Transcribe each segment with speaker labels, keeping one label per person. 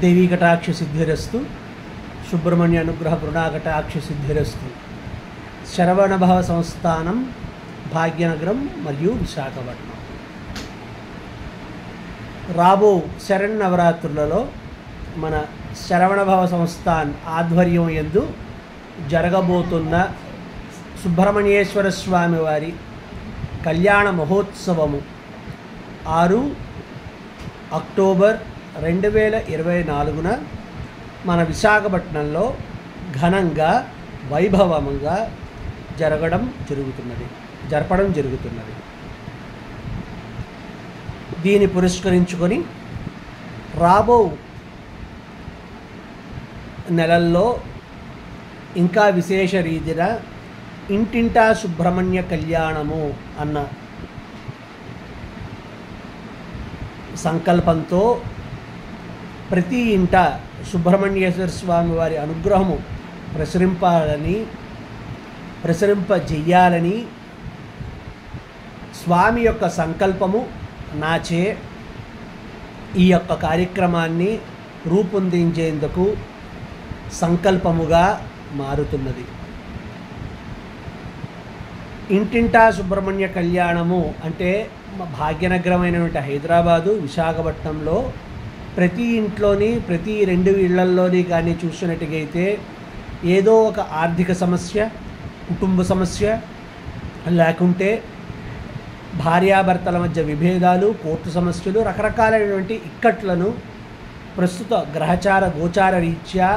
Speaker 1: దేవీ కటాక్ష సిద్ధిరస్తు, సుబ్రహ్మణ్య అనుగ్రహ కృణాకటాక్ష సిద్ధిరస్తు. శరవణభవ సంస్థానం, భాగ్యనగరం మరియు విశాఖపట్నం. రాబో శరన్నవరాత్రులలో మన శరవణభవ సంస్థాన్ ఆధ్వర్యం యందు జరగబోతున్న సుబ్రహ్మణ్యేశ్వర స్వామి వారి కళ్యాణ మహోత్సవము 6 అక్టోబర్ 2024న మన విశాఖపట్నంలో ఘనంగా వైభవంగా జరపడం జరుగుతున్నది. దీన్ని పురస్కరించుకొని రాబో నెలల్లో ఇంకా విశేష రీతిన ఇంటింటా సుబ్రహ్మణ్య కళ్యాణము అన్న సంకల్పంతో ప్రతి ఇంట సుబ్రహ్మణ్యేశ్వర స్వామి వారి అనుగ్రహము ప్రసరింపజేయాలని స్వామి యొక్క సంకల్పము నాచే ఈ యొక్క కార్యక్రమాన్ని రూపొందించేందుకు సంకల్పముగా మారుతున్నది. ఇంటింటా సుబ్రహ్మణ్య కళ్యాణము అంటే భాగ్యనగరమైనటువంటి హైదరాబాదు, విశాఖపట్నంలో ప్రతి ఇంట్లోని ప్రతి 2 ఇళ్లల్లోని కానీ చూసినట్టుగైతే ఏదో ఒక ఆర్థిక సమస్య, కుటుంబ సమస్య, లేకుంటే భార్యాభర్తల మధ్య విభేదాలు, కోర్టు సమస్యలు, రకరకాలైనటువంటి ఇక్కట్లను ప్రస్తుత గ్రహచార గోచార రీత్యా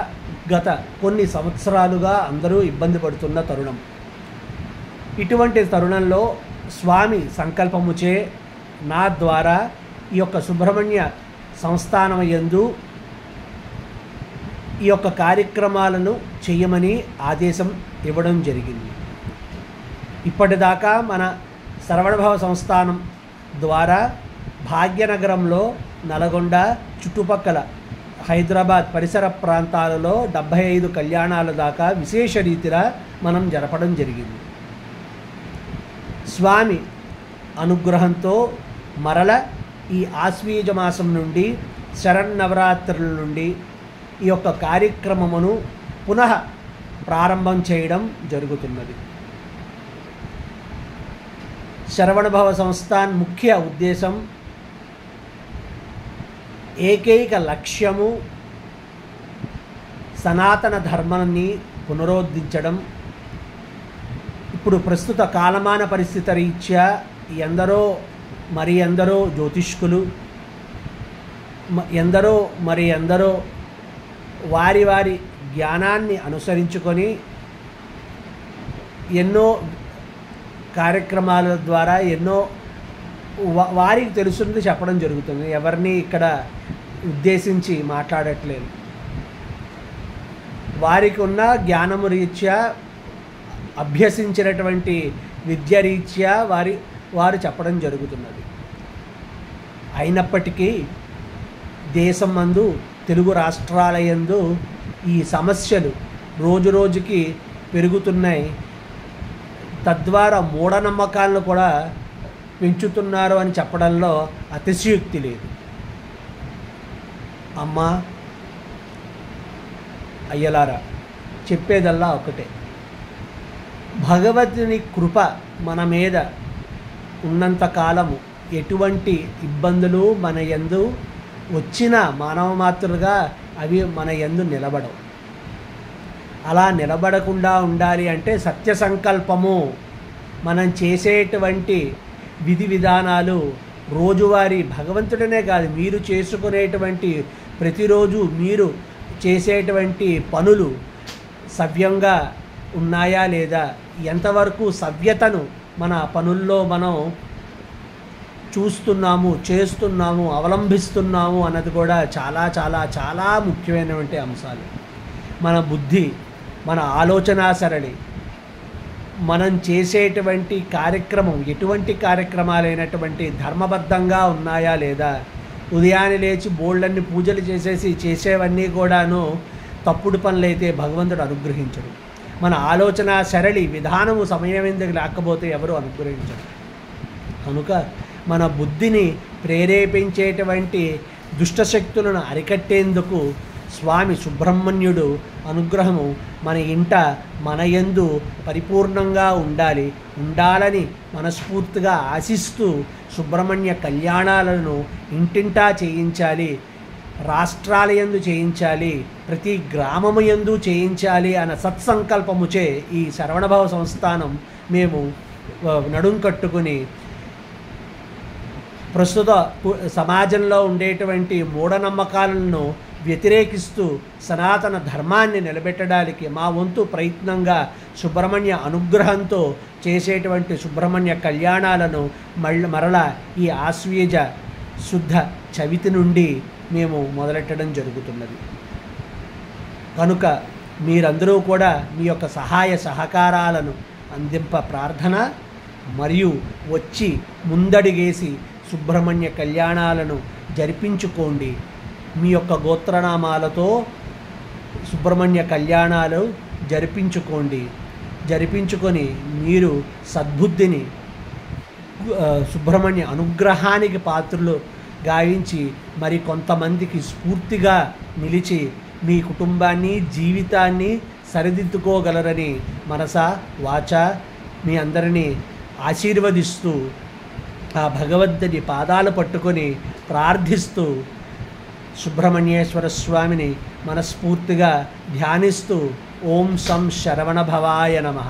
Speaker 1: గత కొన్ని సంవత్సరాలుగా అందరూ ఇబ్బంది పడుతున్న తరుణం. ఇటువంటి తరుణంలో స్వామి సంకల్పముచే నా ద్వారా ఈ యొక్క సుబ్రహ్మణ్య సంస్థానం యందు ఈ యొక్క కార్యక్రమాలను చేయమని ఆదేశం ఇవ్వడం జరిగింది. ఇప్పటిదాకా మన శరవణభవ సంస్థానం ద్వారా భాగ్యనగరంలో, నల్గొండ చుట్టుపక్కల హైదరాబాద్ పరిసర ప్రాంతాలలో 75 కళ్యాణాల దాకా విశేష రీతిగా మనం జరపడం జరిగింది. స్వామి అనుగ్రహంతో మరల ఈ ఆశ్వీజ మాసం నుండి శరన్నవరాత్రుల నుండి ఈ యొక్క కార్యక్రమమును పునః ప్రారంభం చేయడం జరుగుతున్నది. శరవణభవ సంస్థాన్ ముఖ్య ఉద్దేశం, ఏకైక లక్ష్యము సనాతన ధర్మాన్ని పునరుద్ధరించడం. ఇప్పుడు ప్రస్తుత కాలమాన పరిస్థితి రీత్యా ఎందరో జ్యోతిష్కులు, ఎందరో వారి జ్ఞానాన్ని అనుసరించుకొని ఎన్నో కార్యక్రమాల ద్వారా ఎన్నో వారికి తెలుసున్నది చెప్పడం జరుగుతుంది. ఎవరిని ఇక్కడ ఉద్దేశించి మాట్లాడట్లేదు. వారికి ఉన్న జ్ఞానము రీత్యా, అభ్యసించినటువంటి విద్య రీత్యా వారు చెప్పడం జరుగుతున్నది. అయినప్పటికీ దేశం నందు, తెలుగు రాష్ట్రాల యందు ఈ సమస్యలు రోజురోజుకి పెరుగుతున్నాయి. తద్వారా మూఢనమ్మకాలను కూడా పెంచుతున్నారు అని చెప్పడంలో అతిశయోక్తి లేదు. అమ్మా, అయ్యలారా, చెప్పేదల్లా ఒకటే, భగవతుని కృప మన మీద ఉన్నంతకాలము ఎటువంటి ఇబ్బందులు మన యందు వచ్చిన మానవ మాతృగా అవి మన యందు నిలబడవు. అలా నిలబడకుండా ఉండాలి అంటే సత్య సంకల్పము, మనం చేసేటువంటి విధి విధానాలు రోజువారీ భగవంతుడనే కాదు, మీరు చేసుకునేటువంటి ప్రతిరోజు మీరు చేసేటువంటి పనులు సవ్యంగా ఉన్నాయా లేదా, ఎంతవరకు సవ్యతను మన పనుల్లో మనం చూస్తున్నాము, చేస్తున్నాము, అవలంబిస్తున్నాము అన్నది కూడా చాలా చాలా చాలా ముఖ్యమైనటువంటి అంశాలు. మన బుద్ధి, మన ఆలోచన సరళి, మనం చేసేటువంటి కార్యక్రమం ఎటువంటి కార్యక్రమాలైనటువంటి ధర్మబద్ధంగా ఉన్నాయా లేదా. ఉదయాన్నే లేచి బోళ్ళన్ని పూజలు చేసేవన్నీ కూడాను తప్పుడు పనులైతే భగవంతుడు అనుగ్రహించడు. మన ఆలోచన సరళి విధానము సమయమైందుకు లేకపోతే ఎవరు అనుగ్రహించరు. కనుక మన బుద్ధిని ప్రేరేపించేటువంటి దుష్టశక్తులను అరికట్టేందుకు స్వామి సుబ్రహ్మణ్యుడు అనుగ్రహము మన ఇంట మన యందు పరిపూర్ణంగా ఉండాలని మనస్ఫూర్తిగా ఆశిస్తూ సుబ్రహ్మణ్య కళ్యాణాలను ఇంటింటా చేయించాలి, రాష్ట్రాల యందు చేయించాలి, ప్రతి గ్రామము యందు చేయించాలి అన్న సత్సంకల్పముచే ఈ శరవణభవ సంస్థానం మేము నడుం కట్టుకుని ప్రస్తుత సమాజంలో ఉండేటువంటి మూఢనమ్మకాలను వ్యతిరేకిస్తూ సనాతన ధర్మాన్ని నిలబెట్టడానికి మా వంతు ప్రయత్నంగా సుబ్రహ్మణ్య అనుగ్రహంతో చేసేటువంటి సుబ్రహ్మణ్య కళ్యాణాలను మరలా ఈ ఆశ్వీజ శుద్ధ చవితి నుండి మేము మొదలెట్టడం జరుగుతున్నది. కనుక మీరందరూ కూడా మీ యొక్క సహాయ సహకారాలను అందింప ప్రార్థన, మరియు వచ్చి ముందడిగేసి సుబ్రహ్మణ్య కళ్యాణాలను జరిపించుకోండి. మీ యొక్క గోత్రనామాలతో సుబ్రహ్మణ్య కళ్యాణాలు జరిపించుకొని మీరు సద్బుద్ధిని సుబ్రహ్మణ్య అనుగ్రహానికి పాత్రలు గావించి మరి కొంతమందికి స్ఫూర్తిగా నిలిచి మీ కుటుంబాన్ని జీవితాన్ని సరిదిద్దుకోగలరని మనసా వాచ మీ అందరినీ ఆశీర్వదిస్తూ ఆ భగవంతుని పాదాలు పట్టుకొని ప్రార్థిస్తూ సుబ్రహ్మణ్యేశ్వర స్వామిని మనస్ఫూర్తిగా ధ్యానిస్తూ ఓం సం శరవణ భవాయ నమః.